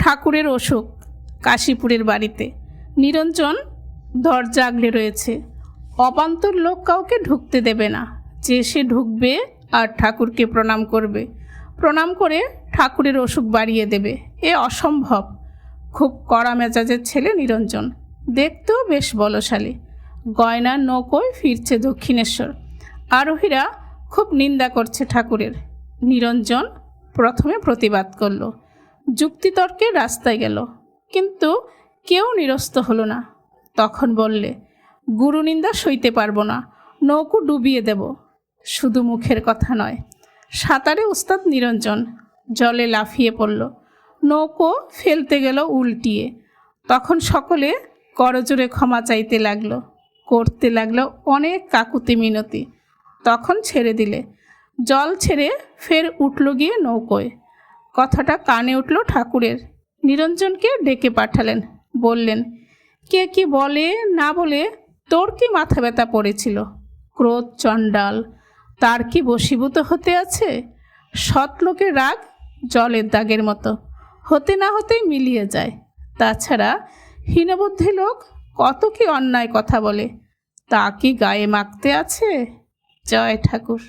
ঠাকুরের অসুখ কাশীপুরের বাড়িতে। নিরঞ্জন দরজা আগলে রয়েছে। অবান্তর লোক কাউকে ঢুকতে দেবে না। যে সে ঢুকবে আর ঠাকুরকে প্রণাম করবে, প্রণাম করে ঠাকুরের অসুখ বাড়িয়ে দেবে। এ অসম্ভব। খুব কড়া মেজাজের ছেলে নিরঞ্জন, দেখতেও বেশ বলশালী। গয়নার নৌকোয় ফিরছে দক্ষিণেশ্বর। আরোহীরা খুব নিন্দা করছে ঠাকুরের। নিরঞ্জন প্রথমে প্রতিবাদ করল, যুক্তিতর্কের রাস্তায় গেল, কিন্তু কেউ নিরস্ত হলো না। তখন বললে, গুরু নিন্দা সইতে পারবো না, নৌকো ডুবিয়ে দেব। শুধু মুখের কথা নয়, সাঁতারে উস্তাদ নিরঞ্জন। জলে লাফিয়ে পড়ল, নৌকো ফেলতে গেল উল্টিয়ে। তখন সকলে করজোরে ক্ষমা চাইতে লাগলো, করতে লাগলো অনেক কাকুতি মিনতি। তখন ছেড়ে দিলে। জল ছেড়ে ফের উঠল গিয়ে নৌকোয়। কথাটা কানে উঠল ঠাকুরের। নিরঞ্জনকে ডেকে পাঠালেন, বললেন, কে কি বলে না বলে তোর কি মাথা ব্যথা পড়েছিল? ক্রোধ চণ্ডাল, তার কি বশীভূত হতে আছে? সৎলোকের রাগ জলের দাগের মতো, হতে না হতেই মিলিয়ে যায়। তাছাড়া হীনবুদ্ধি লোক কত কি অন্যায় কথা বলে, তা কি গায়ে মাখতে আছে? জয় ঠাকুর।